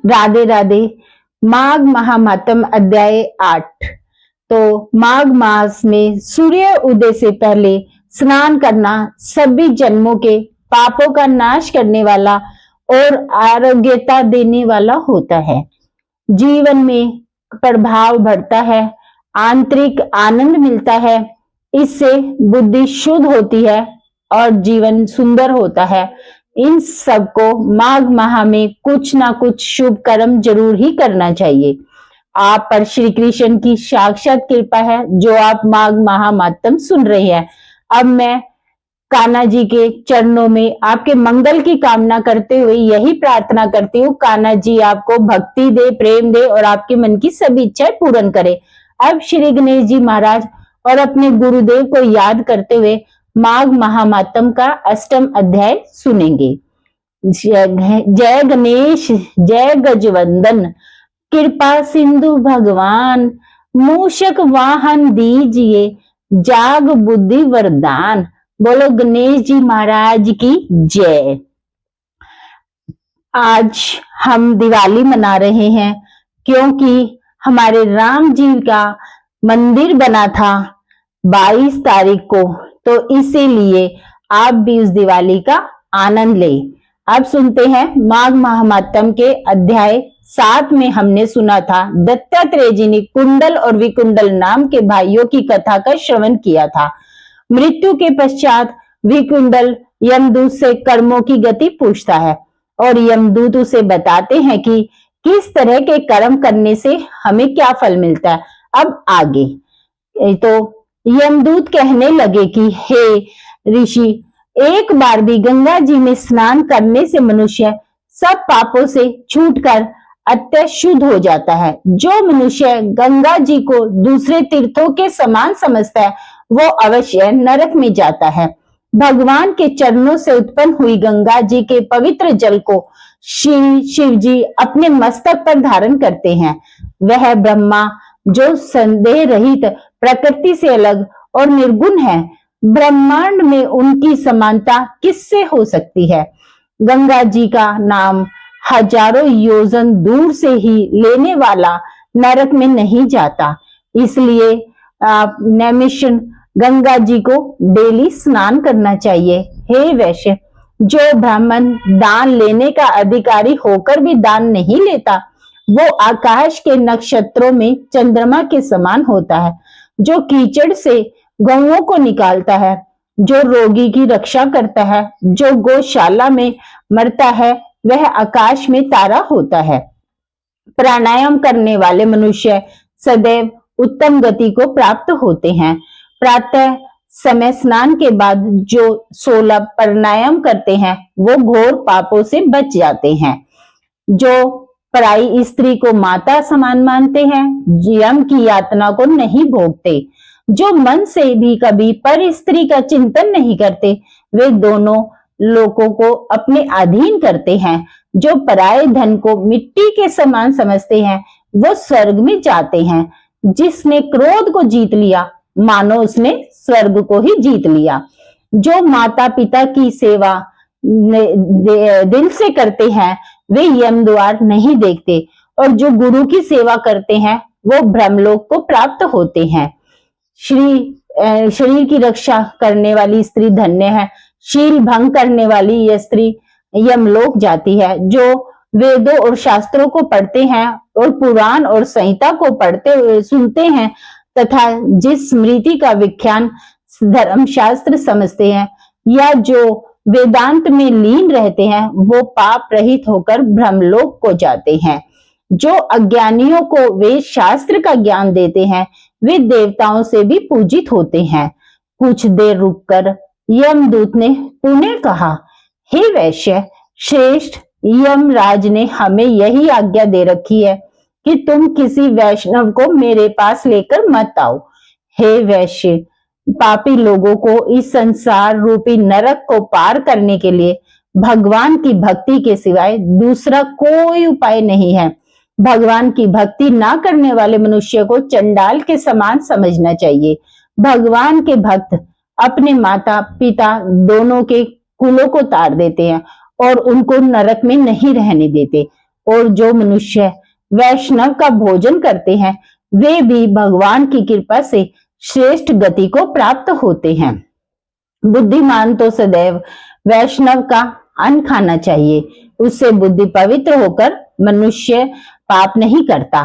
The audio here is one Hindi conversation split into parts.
राधे राधे। माघ महात्म अध्याय 8। तो माघ मास में सूर्य उदय से पहले स्नान करना सभी जन्मों के पापों का नाश करने वाला और आरोग्यता देने वाला होता है। जीवन में प्रभाव बढ़ता है, आंतरिक आनंद मिलता है, इससे बुद्धि शुद्ध होती है और जीवन सुंदर होता है। इन सबको माघ माह में कुछ ना कुछ शुभ कर्म जरूर ही करना चाहिए। आप पर श्री कृष्ण की साक्षात कृपा है जो आप माघ महात्म सुन रहे हैं। अब मैं कान्हा जी के चरणों में आपके मंगल की कामना करते हुए यही प्रार्थना करती हूँ, कान्हा जी आपको भक्ति दे, प्रेम दे और आपके मन की सभी इच्छाएं पूर्ण करे। अब श्री गणेश जी महाराज और अपने गुरुदेव को याद करते हुए माघ महात्म का अष्टम अध्याय सुनेंगे। जय गणेश, जय गजवंदन, कृपा सिंधु भगवान, मूषक वाहन दीजिए, जाग बुद्धि वरदान। बोलो गणेश जी महाराज की जय। आज हम दिवाली मना रहे हैं क्योंकि हमारे राम जी का मंदिर बना था 22 तारीख को, तो इसीलिए आप भी उस दिवाली का आनंद लें। अब सुनते हैं माघ महात्म के अध्याय 7 में हमने सुना था दत्तात्रेय जी ने कुंडल और विकुंडल नाम के भाइयों की कथा का श्रवण किया था। मृत्यु के पश्चात विकुंडल यमदूत से कर्मों की गति पूछता है और यमदूत उसे बताते हैं कि किस तरह के कर्म करने से हमें क्या फल मिलता है। अब आगे तो यमदूत कहने लगे कि हे ऋषि, एक बार भी गंगा जी में स्नान करने से मनुष्य सब पापों से छूटकर अत्यंत शुद्ध हो जाता है। जो मनुष्य गंगा जी को दूसरे तीर्थों के समान समझता है वो अवश्य नरक में जाता है। भगवान के चरणों से उत्पन्न हुई गंगा जी के पवित्र जल को शिव जी अपने मस्तक पर धारण करते हैं। वह ब्रह्मा जो संदेह रहित प्रकृति से अलग और निर्गुण है, ब्रह्मांड में उनकी समानता किससे हो सकती है। गंगा जी का नाम हजारों योजन दूर से ही लेने वाला नरक में नहीं जाता, इसलिए आप नैमिषण गंगा जी को डेली स्नान करना चाहिए। हे वैश्य, जो ब्राह्मण दान लेने का अधिकारी होकर भी दान नहीं लेता वो आकाश के नक्षत्रों में चंद्रमा के समान होता है। जो कीचड़ से गौओं को निकालता है, जो रोगी की रक्षा करता है, जो गौशाला में मरता है वह आकाश में तारा होता है। प्राणायाम करने वाले मनुष्य सदैव उत्तम गति को प्राप्त होते हैं। प्रातः समय स्नान के बाद जो 16 प्राणायाम करते हैं वो घोर पापों से बच जाते हैं। जो पराई स्त्री को माता समान मानते हैं, यम की यातना को नहीं भोगते, जो मन से भी कभी पर स्त्री का चिंतन नहीं करते, वे दोनों लोगों को अपने अधीन करते हैं। जो पराये धन को मिट्टी के समान समझते हैं वो स्वर्ग में जाते हैं। जिसने क्रोध को जीत लिया मानो उसने स्वर्ग को ही जीत लिया। जो माता पिता की सेवा दिल से करते हैं वे यम द्वार नहीं देखते और जो गुरु की सेवा करते हैं वो ब्रह्मलोक को प्राप्त होते हैं। शरीर की रक्षा करने वाली स्त्री धन्य है। शील भंग करने वाली यह स्त्री यमलोक जाती है। जो वेदों और शास्त्रों को पढ़ते हैं और पुराण और संहिता को पढ़ते हुए सुनते हैं तथा जिस स्मृति का विख्यान धर्मशास्त्र समझते हैं या जो वेदांत में लीन रहते हैं वो पाप रहित होकर ब्रह्मलोक को जाते हैं। जो अज्ञानियों को वेद शास्त्र का ज्ञान देते हैं वे देवताओं से भी पूजित होते हैं। कुछ देर रुककर यमदूत ने पुनः कहा, हे वैश्य श्रेष्ठ, यमराज ने हमें यही आज्ञा दे रखी है कि तुम किसी वैष्णव को मेरे पास लेकर मत आओ। हे वैश्य, पापी लोगों को इस संसार रूपी नरक को पार करने के लिए भगवान की भक्ति के सिवाय दूसरा कोई उपाय नहीं है। भगवान की भक्ति ना करने वाले मनुष्य को चंडाल के समान समझना चाहिए। भगवान के भक्त अपने माता पिता दोनों के कुलों को तार देते हैं और उनको नरक में नहीं रहने देते। और जो मनुष्य वैष्णव का भोजन करते हैं वे भी भगवान की कृपा से श्रेष्ठ गति को प्राप्त होते हैं। बुद्धिमान तो सदैव वैष्णव का अन्न खाना चाहिए, उससे बुद्धि पवित्र होकर मनुष्य पाप नहीं करता।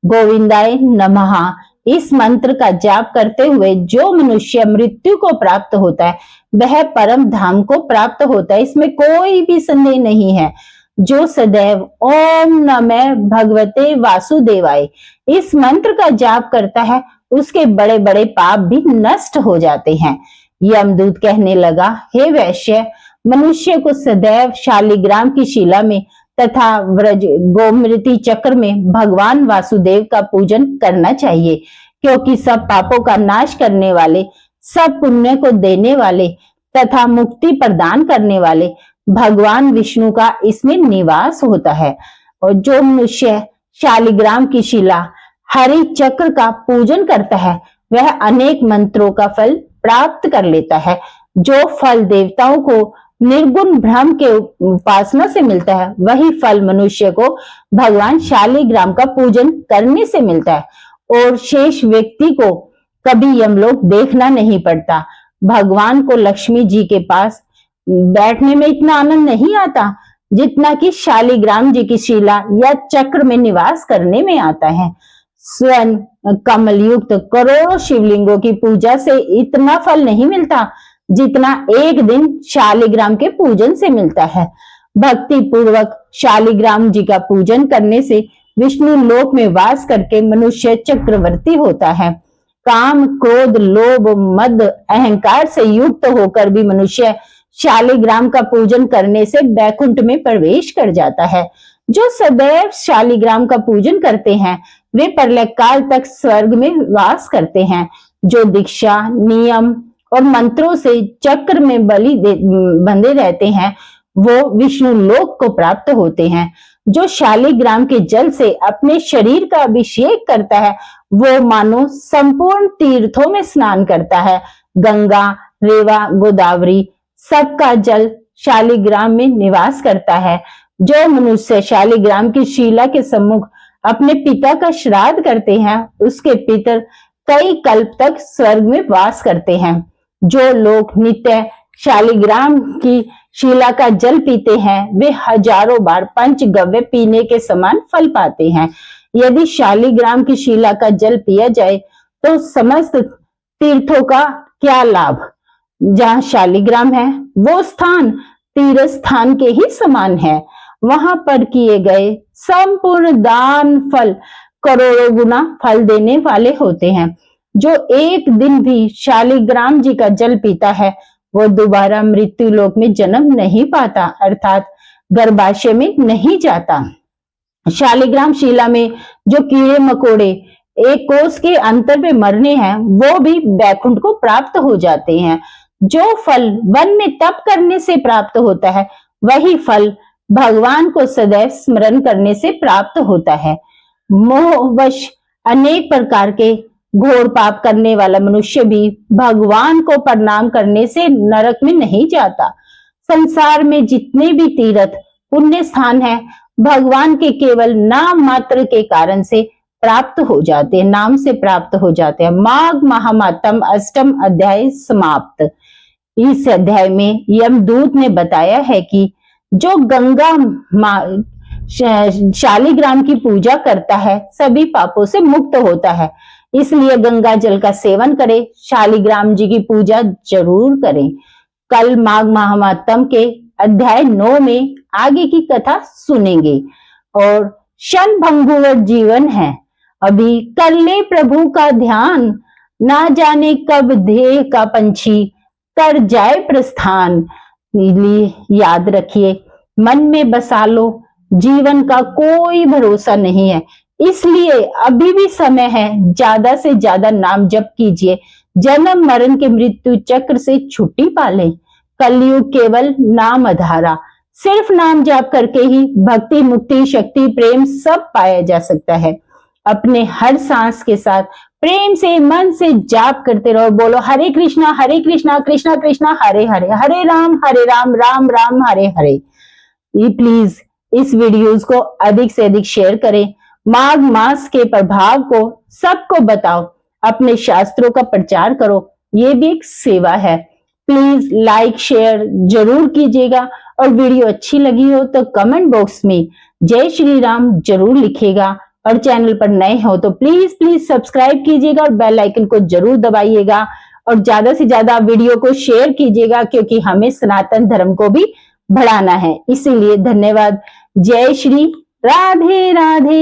गोविंदाय नमः इस मंत्र का जाप करते हुए जो मनुष्य मृत्यु को प्राप्त होता है वह परम धाम को प्राप्त होता है, इसमें कोई भी संदेह नहीं है। जो सदैव ओम नमः भगवते वासुदेवाय इस मंत्र का जाप करता है उसके बड़े बड़े पाप भी नष्ट हो जाते हैं। यमदूत कहने लगा, हे वैश्य, मनुष्य को सदैव शालिग्राम की शिला में तथा व्रज गोमृति चक्र में भगवान वासुदेव का पूजन करना चाहिए, क्योंकि सब पापों का नाश करने वाले, सब पुण्य को देने वाले तथा मुक्ति प्रदान करने वाले भगवान विष्णु का इसमें निवास होता है। और जो मनुष्य शालिग्राम की शिला हरि चक्र का पूजन करता है वह अनेक मंत्रों का फल प्राप्त कर लेता है। जो फल देवताओं को निर्गुण ब्रह्म के उपासना से मिलता है वही फल मनुष्य को भगवान शालिग्राम का पूजन करने से मिलता है। और शेष व्यक्ति को कभी यमलोक देखना नहीं पड़ता। भगवान को लक्ष्मी जी के पास बैठने में इतना आनंद नहीं आता जितना कि शालिग्राम जी की शिला या चक्र में निवास करने में आता है। स्वर्ण कमल युक्त करोड़ों शिवलिंगों की पूजा से इतना फल नहीं मिलता जितना एक दिन शालिग्राम के पूजन से मिलता है। भक्ति पूर्वक शालिग्राम जी का पूजन करने से विष्णु लोक में वास करके मनुष्य चक्रवर्ती होता है। काम क्रोध लोभ मद अहंकार से युक्त होकर भी मनुष्य शालिग्राम का पूजन करने से बैकुंठ में प्रवेश कर जाता है। जो सदैव शालिग्राम का पूजन करते हैं वे प्रलय काल तक स्वर्ग में वास करते हैं। जो दीक्षा नियम और मंत्रों से चक्र में बंधे रहते हैं वो विष्णु लोक को प्राप्त होते हैं। जो शालिग्राम के जल से अपने शरीर का अभिषेक करता है वो मानो संपूर्ण तीर्थों में स्नान करता है। गंगा रेवा गोदावरी सबका जल शालिग्राम में निवास करता है। जो मनुष्य शालिग्राम की शिला के सम्मुख अपने पिता का श्राद्ध करते हैं उसके पितर कई कल्प तक स्वर्ग में वास करते हैं। जो लोग नित्य शालिग्राम की शिला का जल पीते हैं वे हजारों बार पंचगव्य पीने के समान फल पाते हैं। यदि शालिग्राम की शिला का जल पिया जाए तो समस्त तीर्थों का क्या लाभ। जहाँ शालिग्राम है वो स्थान तीर्थ स्थान के ही समान है। वहां पर किए गए संपूर्ण दान फल करोड़ों गुना फल देने वाले होते हैं। जो एक दिन भी शालिग्राम जी का जल पीता है वो दोबारा मृत्यु लोक में जन्म नहीं पाता, अर्थात गर्भाशय में नहीं जाता। शालिग्राम शिला में जो कीड़े मकोड़े एक कोस के अंतर पे मरने हैं वो भी बैकुंठ को प्राप्त हो जाते हैं। जो फल वन में तप करने से प्राप्त होता है वही फल भगवान को सदैव स्मरण करने से प्राप्त होता है। मोहवश अनेक प्रकार के घोर पाप करने वाला मनुष्य भी भगवान को प्रणाम करने से नरक में नहीं जाता। संसार में जितने भी तीर्थ पुण्य स्थान है भगवान के केवल नाम मात्र के कारण से प्राप्त हो जाते हैं, नाम से प्राप्त हो जाते हैं। माघ महात्म अष्टम अध्याय समाप्त। इस अध्याय में यमदूत ने बताया है कि जो गंगा शालिग्राम की पूजा करता है सभी पापों से मुक्त होता है, इसलिए गंगा जल का सेवन करें, शालिग्राम जी की पूजा जरूर करें। कल माघ महात्म के अध्याय 9 में आगे की कथा सुनेंगे। और क्षण भंगुर जीवन है, अभी कर ले प्रभु का ध्यान, ना जाने कब देह का पंछी कर जाए प्रस्थान। इसलिए याद रखिए, मन में बसा लो, जीवन का कोई भरोसा नहीं है, इसलिए अभी भी समय है, ज्यादा से ज्यादा नाम जप कीजिए, जन्म मरण के मृत्यु चक्र से छुट्टी पाले। कलयुग केवल नाम आधारा, सिर्फ नाम जाप करके ही भक्ति मुक्ति शक्ति प्रेम सब पाया जा सकता है। अपने हर सांस के साथ प्रेम से मन से जाप करते रहो, बोलो हरे कृष्णा कृष्णा कृष्णा हरे हरे, हरे राम राम राम हरे हरे। प्लीज इस वीडियोस को अधिक से अधिक शेयर करें। माघ मास के प्रभाव को सबको बताओ, अपने शास्त्रों का प्रचार करो, ये भी एक सेवा है। प्लीज लाइक शेयर जरूर कीजिएगा और वीडियो अच्छी लगी हो तो कमेंट बॉक्स में जय श्री राम जरूर लिखिएगा और चैनल पर नए हो तो प्लीज प्लीज सब्सक्राइब कीजिएगा और बेल आइकन को जरूर दबाइएगा और ज्यादा से ज्यादा वीडियो को शेयर कीजिएगा क्योंकि हमें सनातन धर्म को भी बढ़ाना है। इसीलिए धन्यवाद। जय श्री राधे राधे।